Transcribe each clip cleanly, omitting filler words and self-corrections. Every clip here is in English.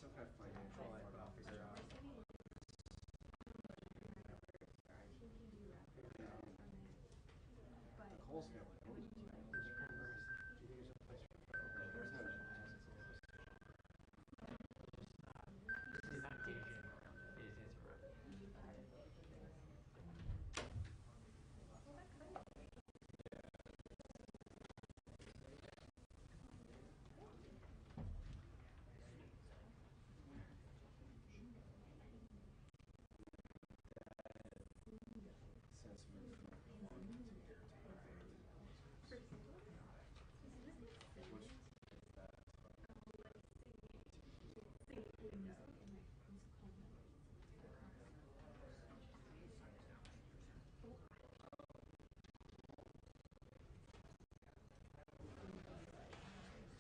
some kind of financial front office job. The Coles family owns it. There's no It's not dating around it. It is around it. sense moved from one to here to which is that?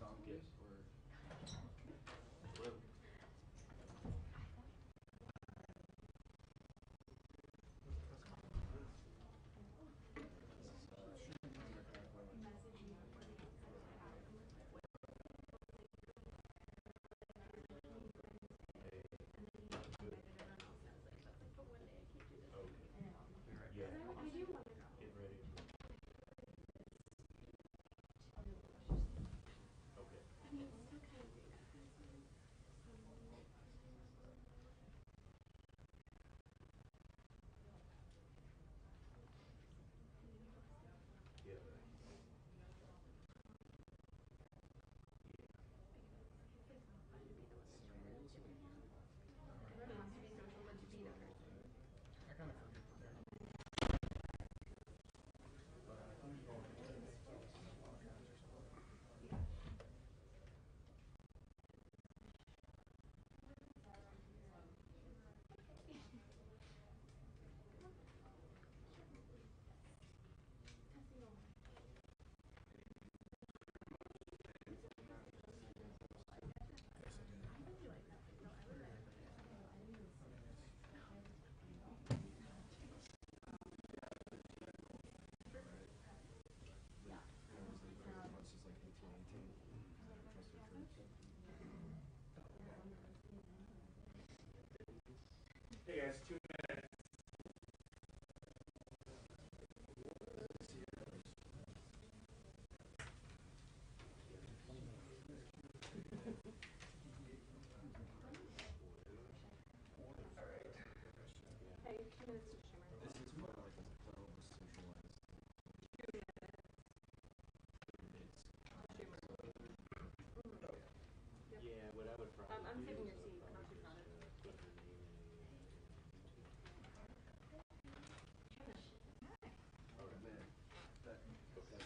Donkey or Hey guys, 2 minutes. Hey, 2 minutes to Schumer. This is more like a little socialized. Yeah, what I would probably I'm do saving is your seat, but not too crowded. put her name in Oh man, that okay.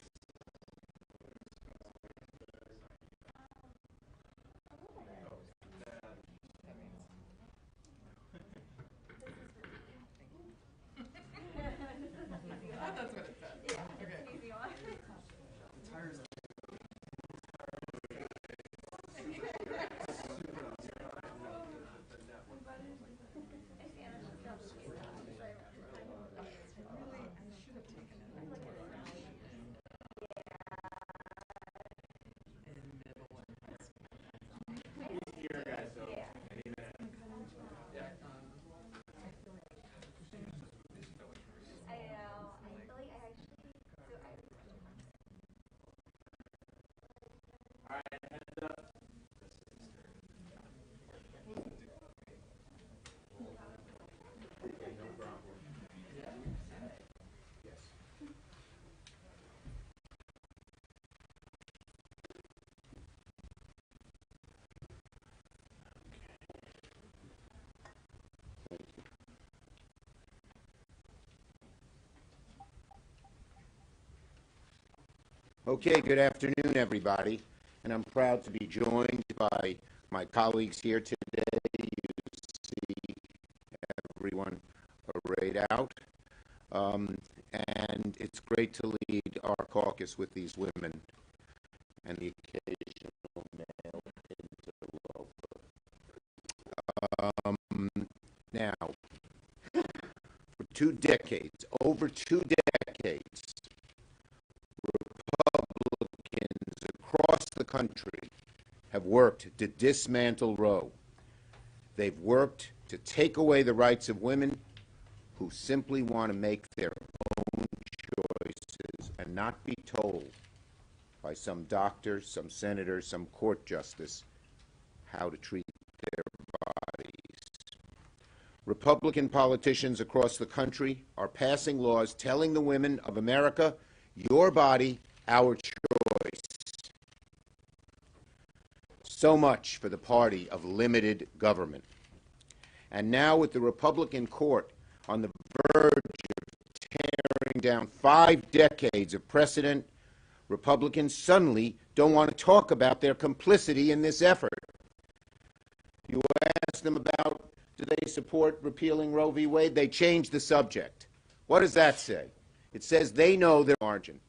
That's what it said. Yeah, Okay. it's an easy one. the tires. Here guys, so Yeah. any minute. Yeah. I know. I feel like I actually. So I. Alright, heads up. Okay, no problem. Yes. Okay, good afternoon, everybody. And I'm proud to be joined by my colleagues here today. You see everyone arrayed out. And it's great to lead our caucus with these women and the occasional male interloper. Now, for 2 decades, over 2 decades, Republicans across the country have worked to dismantle Roe They've worked to take away the rights of women who simply want to make their own choices and not be told by some doctor, some senator, some court justice how to treat their bodies. Republican politicians across the country are passing laws telling the women of America, your body, our choice. So much for the party of limited government. And now with the Republican court on the verge of tearing down 5 decades of precedent, Republicans suddenly don't want to talk about their complicity in this effort. You ask them about, do they support repealing Roe v. Wade? They change the subject. What does that say? It says they know their margin.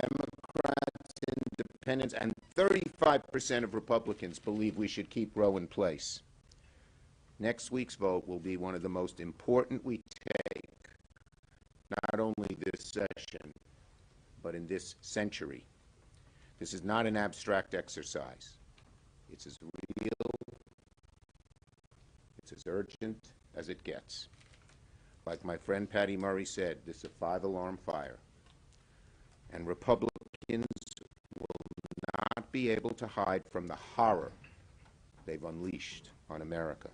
Democrats, independents, and 35% of Republicans believe we should keep Roe in place. Next week's vote will be one of the most important we take, not only this session, but in this century. This is not an abstract exercise. It's as real, it's as urgent as it gets. Like my friend Patty Murray said, this is a 5-alarm fire. And Republicans will not be able to hide from the horror they've unleashed on America.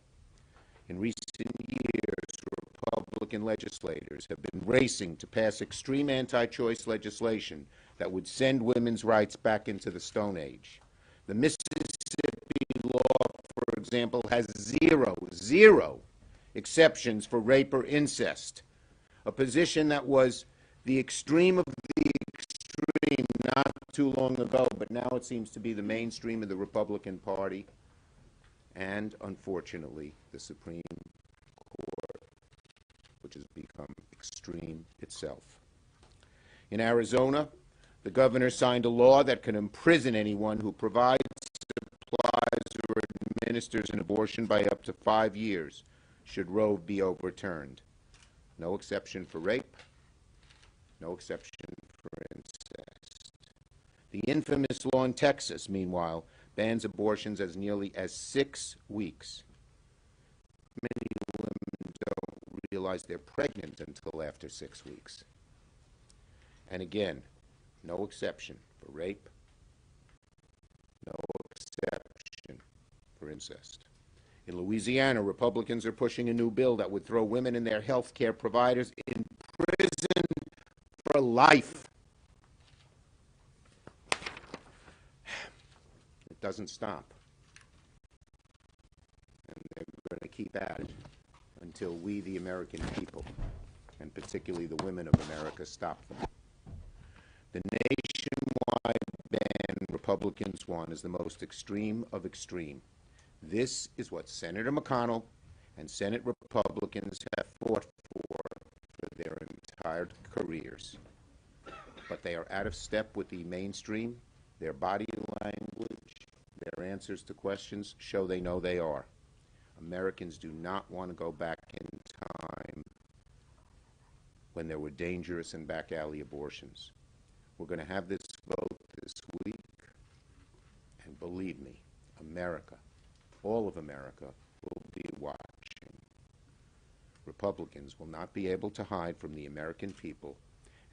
In recent years, Republican legislators have been racing to pass extreme anti-choice legislation that would send women's rights back into the Stone Age. The Mississippi law, for example, has zero exceptions for rape or incest, a position that was the extreme of the extreme not too long ago, but now it seems to be the mainstream of the Republican Party and, unfortunately, the Supreme Court, which has become extreme itself. In Arizona, the governor signed a law that can imprison anyone who provides, supplies, or administers an abortion by up to 5 years, should Roe be overturned. No exception for rape, no exception for incest. The infamous law in Texas, meanwhile, bans abortions as nearly as 6 weeks. Many women don't realize they're pregnant until after 6 weeks. And again, no exception for rape, no exception for incest. In Louisiana, Republicans are pushing a new bill that would throw women and their health care providers in prison for life. It doesn't stop. And they're going to keep at it until we, the American people, and particularly the women of America, stop them. The nationwide ban Republicans want is the most extreme of extreme. This is what Senator McConnell and Senate Republicans have fought for their entire careers. But they are out of step with the mainstream. Their body language, their answers to questions show they know they are. Americans do not want to go back in time when there were dangerous and back alley abortions. We're going to have this vote this week, and believe me, America, all of America, will be watching. Republicans will not be able to hide from the American people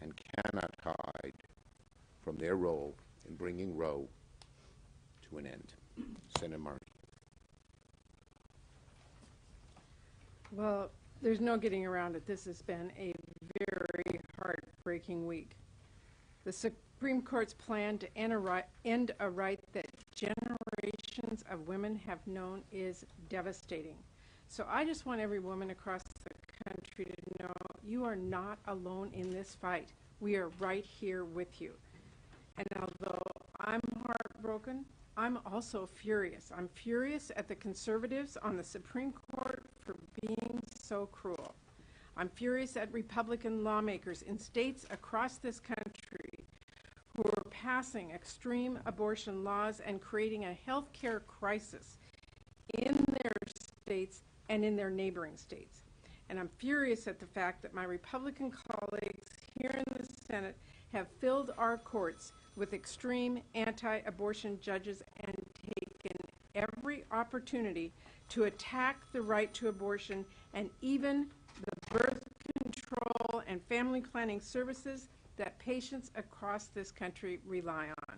and cannot hide from their role in bringing Roe to an end. Senator Murray. Well, there's no getting around it. This has been a very heartbreaking week. The Supreme Court's plan to end a right that generations of women have known is devastating. So I just want every woman across the country to know you are not alone in this fight. We are right here with you. And although I'm heartbroken, I'm also furious. I'm furious at the conservatives on the Supreme Court for being so cruel. I'm furious at Republican lawmakers in states across this country who are passing extreme abortion laws and creating a health care crisis in their states and in their neighboring states. And I'm furious at the fact that my Republican colleagues here in the Senate have filled our courts with extreme anti-abortion judges and taken every opportunity to attack the right to abortion and even the birth control and family planning services that patients across this country rely on.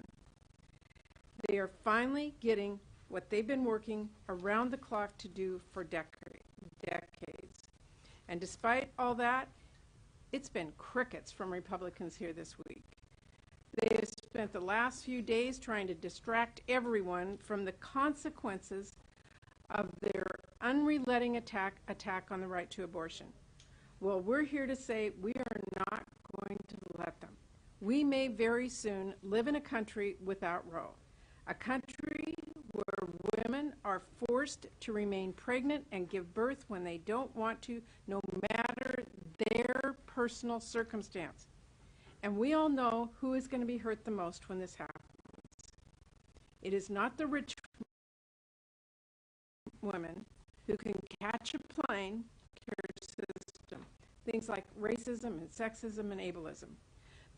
They are finally getting what they've been working around the clock to do for decades. And despite all that, it's been crickets from Republicans here this week. They have spent the last few days trying to distract everyone from the consequences of their unrelenting attack on the right to abortion. Well, we're here to say we are not going to let them. We may very soon live in a country without Roe, a country where women are forced to remain pregnant and give birth when they don't want to, no matter their personal circumstance. And we all know who is going to be hurt the most when this happens. It is not the rich women who can catch a plane, care system, things like racism and sexism and ableism.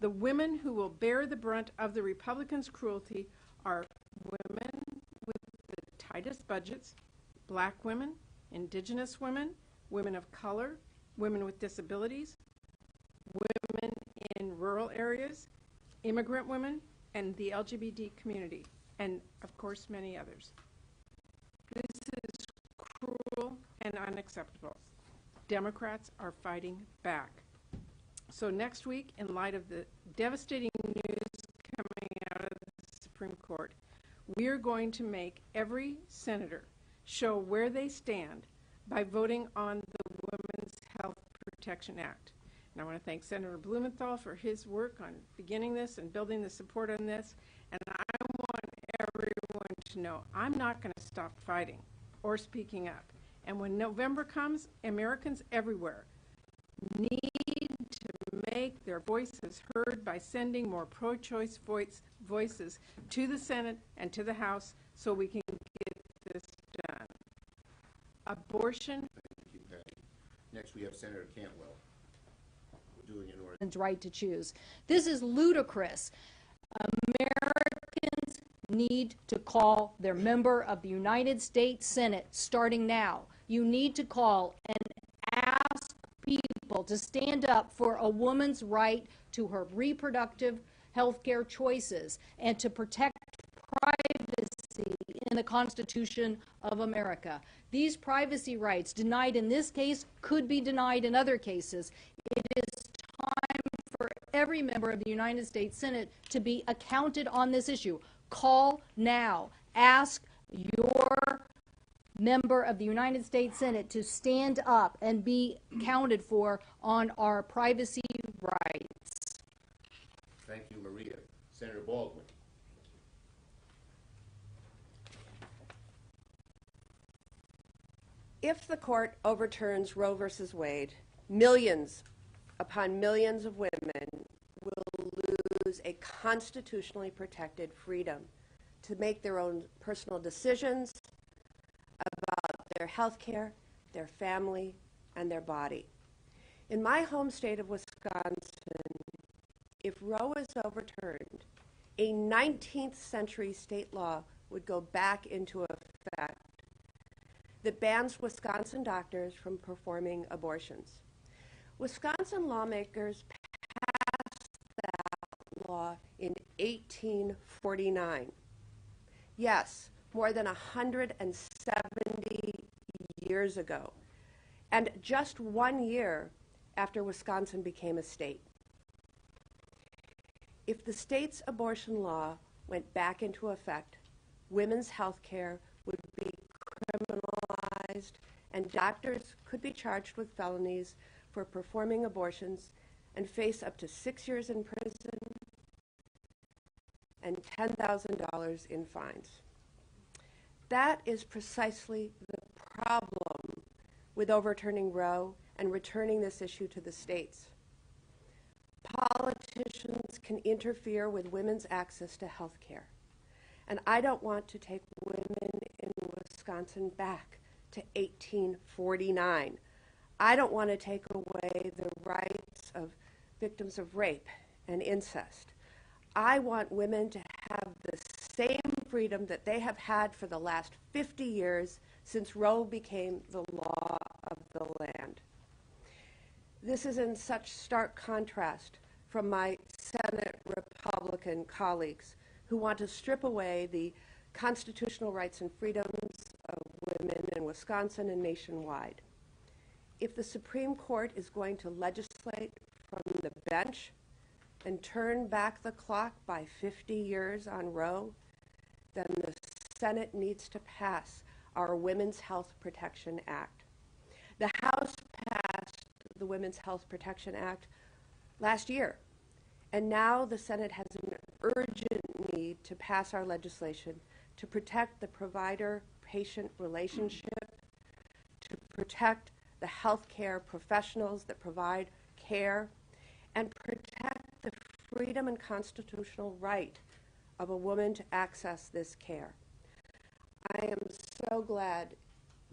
The women who will bear the brunt of the Republicans' cruelty are women with the tightest budgets, black women, indigenous women, women of color, women with disabilities, women in rural areas, immigrant women, and the LGBT community, and of course many others. This is cruel and unacceptable. Democrats are fighting back. So next week, in light of the devastating news coming out of the Supreme Court, we are going to make every senator show where they stand by voting on the Women's Health Protection Act. And I want to thank Senator Blumenthal for his work on beginning this and building the support on this. And I want everyone to know I'm not going to stop fighting or speaking up. And when November comes, Americans everywhere need to make their voices heard by sending more pro-choice voices to the Senate and to the House so we can get this done. Abortion. Thank you, Patty. Next, we have Senator Cantwell. We're doing an order. Right to choose. This is ludicrous. Americans need to call their member of the United States Senate starting now. You need to call and ask people to stand up for a woman's right to her reproductive health care choices and to protect privacy in the Constitution of America. These privacy rights denied in this case could be denied in other cases. It is time for every member of the United States Senate to be accounted on this issue. Call now. Ask your member of the United States Senate to stand up and be counted for on our privacy rights. Thank you, Maria. Senator Baldwin. If the court overturns Roe versus Wade, millions upon millions of women will lose a constitutionally protected freedom to make their own personal decisions about their health care, their family, and their body. In my home state of Wisconsin, if Roe is overturned, a 19th century state law would go back into effect that bans Wisconsin doctors from performing abortions. Wisconsin lawmakers passed that law in 1849. Yes, more than 170 years ago, and just 1 year after Wisconsin became a state. If the state's abortion law went back into effect, women's health care would be criminalized and doctors could be charged with felonies for performing abortions and face up to 6 years in prison and $10,000 in fines. That is precisely the problem with overturning Roe and returning this issue to the states. Politicians can interfere with women's access to health care. And I don't want to take women in Wisconsin back to 1849. I don't want to take away the rights of victims of rape and incest. I want women to have the same freedom that they have had for the last 50 years since Roe became the law of the land. This is in such stark contrast from my Senate Republican colleagues who want to strip away the constitutional rights and freedoms of women in Wisconsin and nationwide. If the Supreme Court is going to legislate from the bench and turn back the clock by 50 years on Roe, then the Senate needs to pass our Women's Health Protection Act. The House passed the Women's Health Protection Act last year, and now the Senate has an urgent need to pass our legislation to protect the provider-patient relationship, to protect the healthcare professionals that provide care, and protect the freedom and constitutional right of a woman to access this care. I am so glad,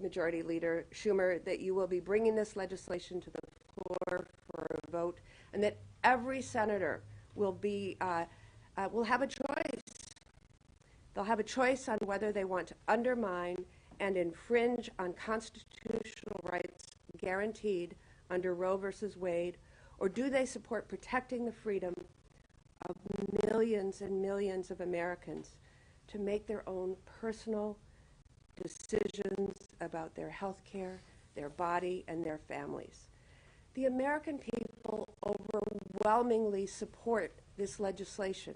Majority Leader Schumer, that you will be bringing this legislation to the floor for a vote, and that every senator will have a choice. They'll have a choice on whether they want to undermine and infringe on constitutional rights guaranteed under Roe versus Wade, or do they support protecting the freedom of millions and millions of Americans to make their own personal decisions about their health care, their body, and their families. The American people overwhelmingly support this legislation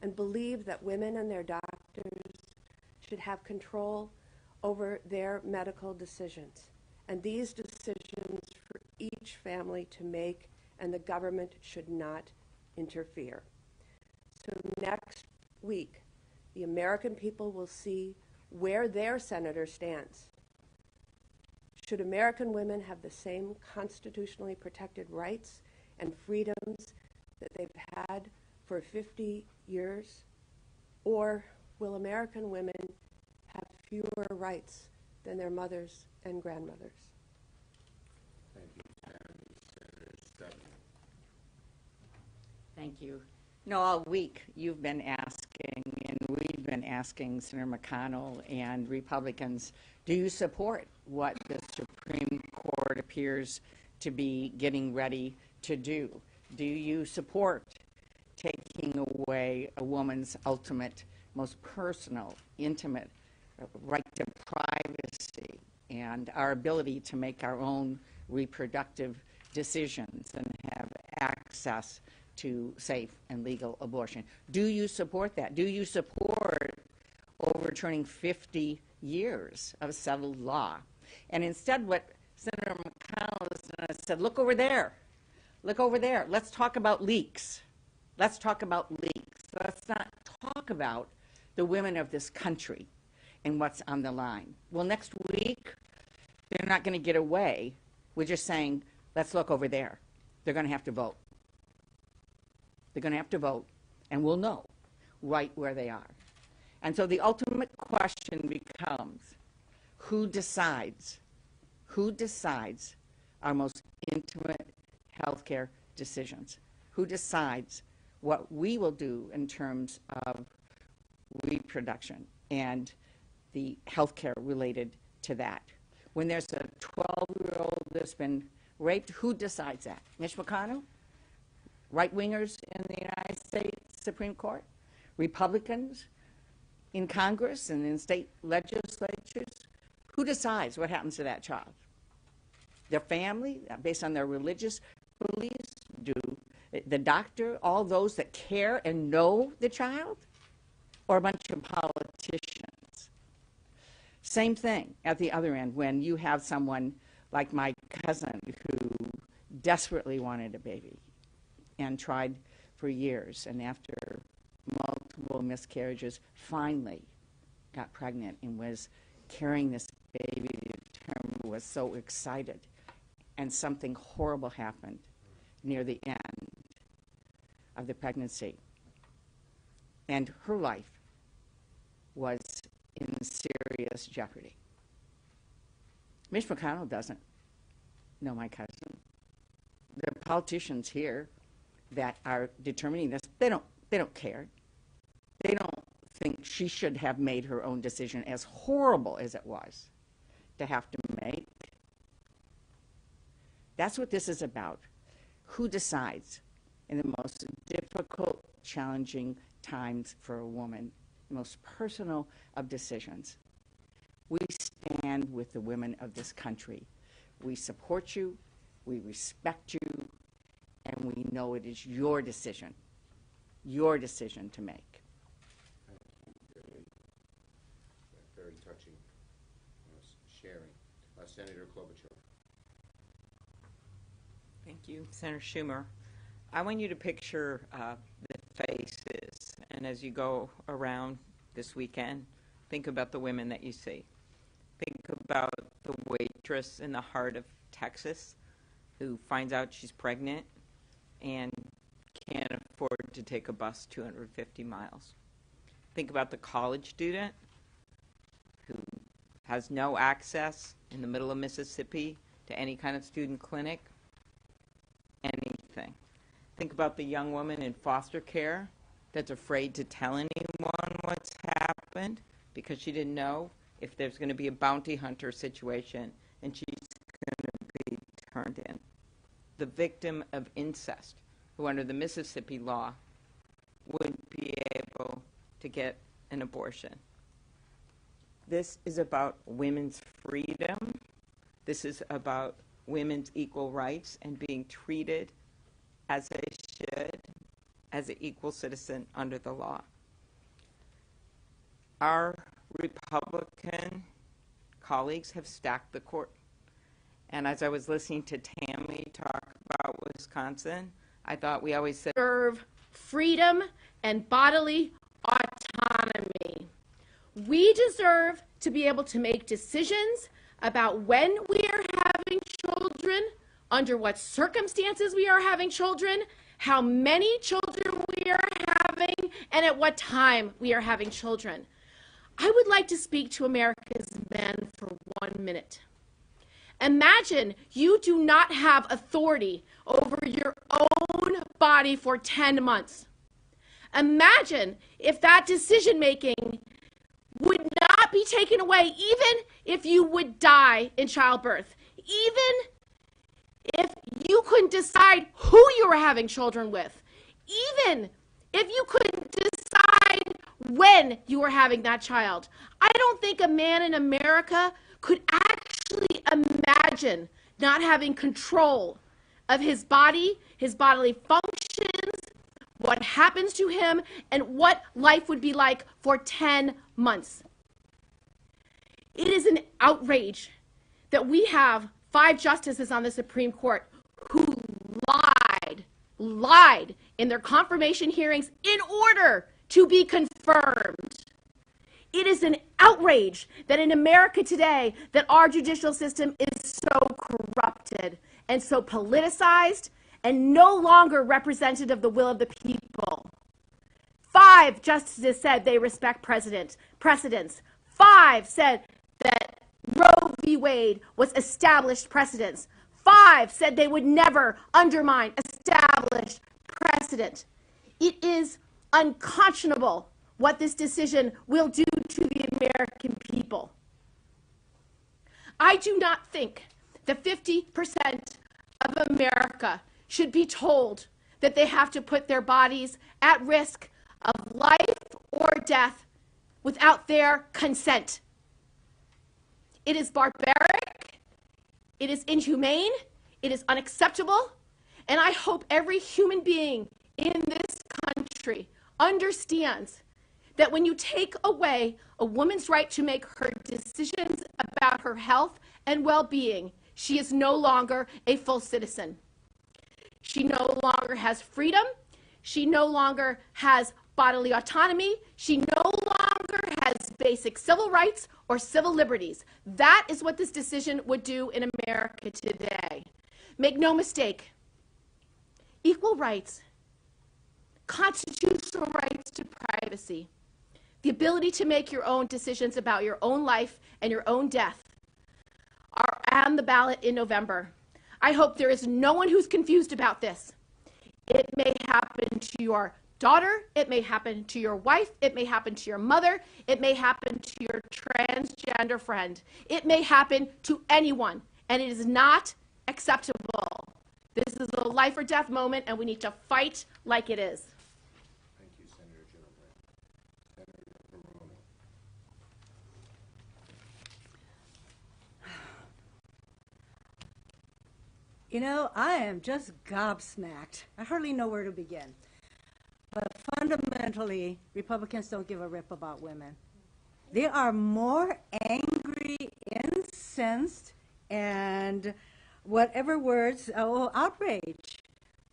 and believe that women and their doctors should have control over their medical decisions, and these decisions for each family to make, and the government should not interfere. So next week, the American people will see where their senator stands. Should American women have the same constitutionally protected rights and freedoms that they've had for 50 years? Or will American women have fewer rights than their mothers and grandmothers? Thank you, Senator Stubbe. Thank you. No, all week you've been asking, and we've been asking Senator McConnell and Republicans, do you support what the Supreme Court appears to be getting ready to do? Do you support taking away a woman's ultimate, most personal, intimate right to privacy and our ability to make our own reproductive decisions and have access to safe and legal abortion? Do you support that? Do you support overturning 50 years of settled law? And instead what Senator McConnell has done is said, look over there. Look over there. Let's talk about leaks. Let's talk about leaks. Let's not talk about the women of this country and what's on the line. Well, next week, they're not going to get away with just saying, let's look over there. They're going to have to vote. They're going to have to vote, and we'll know right where they are. And so the ultimate question becomes, who decides? Who decides our most intimate healthcare decisions? Who decides what we will do in terms of reproduction and the healthcare related to that? When there's a 12-year-old that's been raped, who decides that? Mitch McConnell? Right-wingers in the United States Supreme Court? Republicans in Congress and in state legislatures? Who decides what happens to that child? Their family, based on their religious beliefs? Do the doctor, all those that care and know the child? Or a bunch of politicians? Same thing at the other end when you have someone like my cousin who desperately wanted a baby and tried for years, and after multiple miscarriages, finally got pregnant and was carrying this baby to term, was so excited, and something horrible happened near the end of the pregnancy. And her life was in serious jeopardy. Mitch McConnell doesn't know my cousin. The politicians here that are determining this, they don't care. They don't think she should have made her own decision, as horrible as it was to have to make. That's what this is about. Who decides in the most difficult, challenging times for a woman, the most personal of decisions? We stand with the women of this country. We support you, we respect you, and we know it is your decision to make. Very touching sharing. Senator Cloture. Thank you, Senator Schumer. I want you to picture the faces, and as you go around this weekend, think about the women that you see. Think about the waitress in the heart of Texas who finds out she's pregnant and can't afford to take a bus 250 miles. Think about the college student who has no access in the middle of Mississippi to any kind of student clinic, anything. Think about the young woman in foster care that's afraid to tell anyone what's happened because she didn't know if there's going to be a bounty hunter situation and she's going to be turned in. The victim of incest, who under the Mississippi law would be able to get an abortion. This is about women's freedom. This is about women's equal rights and being treated as they should, as an equal citizen under the law. Our Republican colleagues have stacked the court. And as I was listening to Tammy talk about Wisconsin, I thought we always said Serve freedom and bodily autonomy. We deserve to be able to make decisions about when we are having children, under what circumstances we are having children, how many children we are having, and at what time we are having children. I would like to speak to America's men for 1 minute. Imagine you do not have authority over your own body for 10 months. Imagine if that decision making would not be taken away, even if you would die in childbirth, even if you couldn't decide who you were having children with, even if you couldn't decide when you were having that child. I don't think a man in America could actually imagine not having control of his body, his bodily functions, what happens to him, and what life would be like for 10 months. It is an outrage that we have 5 justices on the Supreme Court who lied in their confirmation hearings in order to be confirmed. It is an outrage that in America today that our judicial system is so corrupted and so politicized and no longer representative of the will of the people. 5 justices said they respect precedents. 5 said that Roe v. Wade was established precedents. 5 said they would never undermine established precedent. It is unconscionable what this decision will do to the American people. I do not think that 50% of America should be told that they have to put their bodies at risk of life or death without their consent. It is barbaric, it is inhumane, it is unacceptable, and I hope every human being in this country understands that when you take away a woman's right to make her decisions about her health and well-being, she is no longer a full citizen. She no longer has freedom. She no longer has bodily autonomy. She no longer has basic civil rights or civil liberties. That is what this decision would do in America today. Make no mistake, equal rights, constitutional rights to privacy, the ability to make your own decisions about your own life and your own death are on the ballot in November. I hope there is no one who's confused about this. It may happen to your daughter, it may happen to your wife, it may happen to your mother, it may happen to your transgender friend. It may happen to anyone, and it is not acceptable. This is a life or death moment, and we need to fight like it is. Thank you, Senator Gillibrand. Senator Barone. You know, I am just gobsmacked. I hardly know where to begin. But fundamentally, Republicans don't give a rip about women. They are more angry, incensed, and whatever words, outrage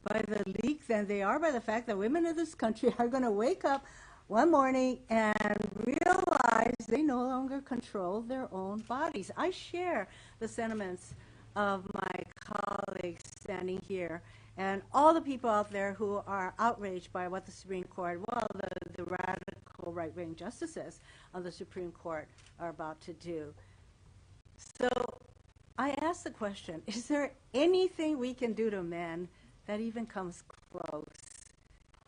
by the leak than they are by the fact that women in this country are going to wake up one morning and realize they no longer control their own bodies. I share the sentiments of my colleagues standing here and all the people out there who are outraged by what the Supreme Court, well, the radical right-wing justices of the Supreme Court are about to do. So I ask the question, is there anything we can do to men that even comes close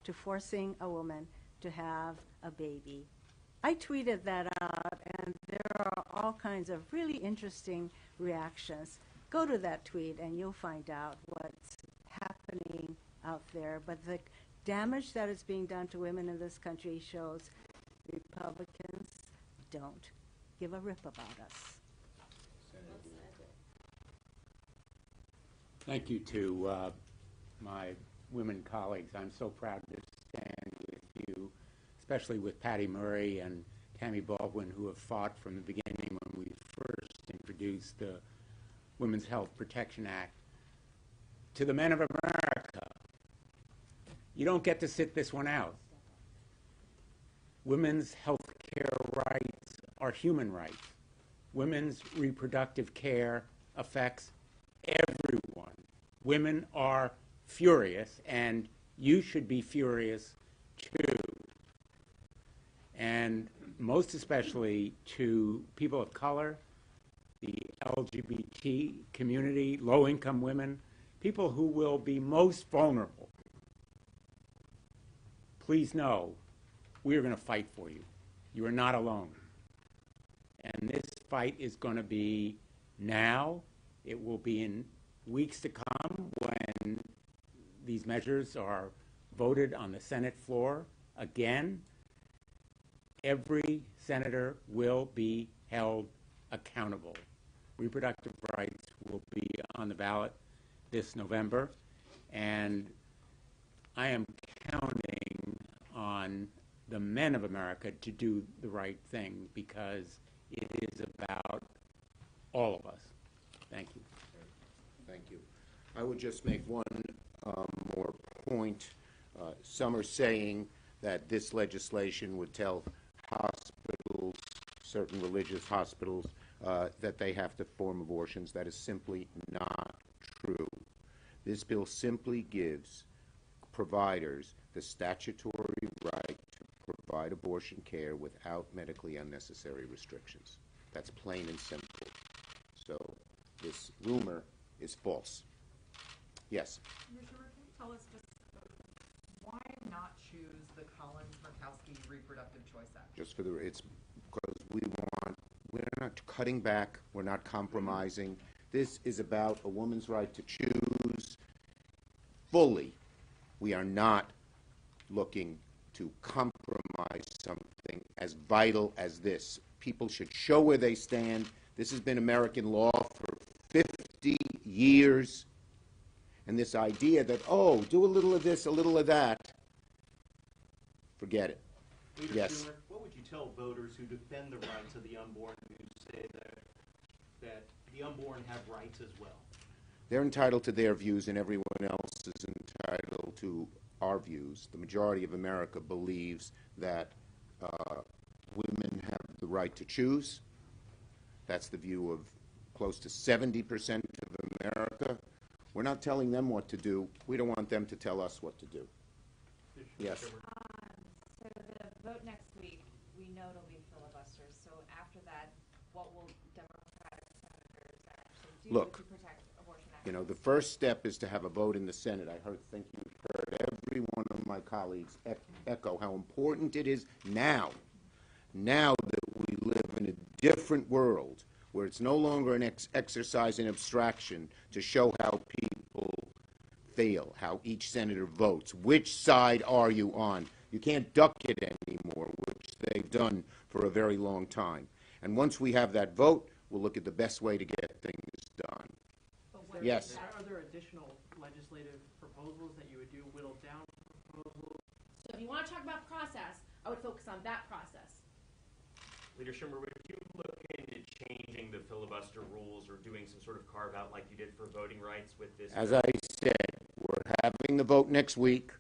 to forcing a woman to have a baby? I tweeted that out, and there are all kinds of really interesting reactions. Go to that tweet, and you'll find out what's happening out there. But the damage that is being done to women in this country shows Republicans don't give a rip about us. Thank you to my women colleagues. I'm so proud to stand with you, especially with Patty Murray and Tammy Baldwin, who have fought from the beginning when we first introduced the Women's Health Protection Act. To the men of America, you don't get to sit this one out. Women's health care rights are human rights. Women's reproductive care affects everyone. Women are furious, and you should be furious too. And most especially to people of color, the LGBT community, low-income women, people who will be most vulnerable. Please know, we are going to fight for you. You are not alone. And this fight is going to be now. It will be in weeks to come when these measures are voted on the Senate floor again. Every senator will be held accountable. Reproductive rights will be on the ballot this November, and I am counting on the men of America to do the right thing because it is about all of us. Thank you. Thank you. I would just make one more point. Some are saying that this legislation would tell hospitals, certain religious hospitals, that they have to perform abortions. That is simply not true. This bill simply gives providers the statutory right to provide abortion care without medically unnecessary restrictions. That's plain and simple. So this rumor is false. Yes? Mr. Schumer, can you tell us just why not choose the Collins-Murkowski Reproductive Choice Act? Just for the, it's because we're not cutting back, we're not compromising. This is about a woman's right to choose fully. We are not looking to compromise something as vital as this. People should show where they stand. This has been American law for 50 years. And this idea that, oh, do a little of this, a little of that, forget it. Leader Yes. Schumer, what would you tell voters who defend the rights of the unborn, who say that the unborn have rights as well? They're entitled to their views, and everyone else is entitled to our views. The majority of America believes that women have the right to choose. That's the view of close to 70% of America. We're not telling them what to do. We don't want them to tell us what to do. Yes. So the vote next week, we know it'll be filibuster. So after that, what will Democratic senators actually do Look, to protect abortion access? you know, the first step is to have a vote in the Senate. I think you've heard every one of my colleagues echo how important it is now that we live in a different world where it's no longer an exercise in abstraction to show how people feel, how each senator votes. Which side are you on? You can't duck it anymore, which they've done for a very long time. And once we have that vote, we'll look at the best way to get things done. Yes. Are there additional legislative proposals that you would do, whittled down proposals? So if you want to talk about process, I would focus on that process. Leader Schumer, would you look into changing the filibuster rules or doing some sort of carve out like you did for voting rights with this? As I said, we're having the vote next week.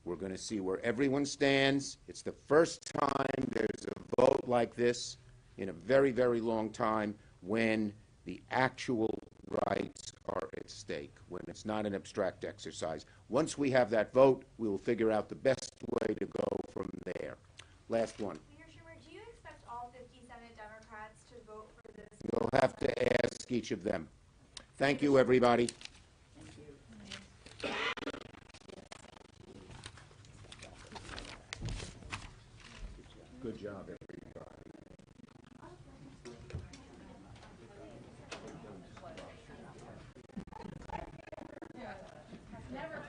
We're going to see where everyone stands. It's the first time there's a vote like this in a very, very long time when the actual rights are at stake, when it's not an abstract exercise. Once we have that vote, we will figure out the best way to go from there. Last one. Leader Schumer, do you expect all 50 Senate Democrats to vote for this? You'll have to ask each of them. Thank you, everybody. Good job, everybody. Never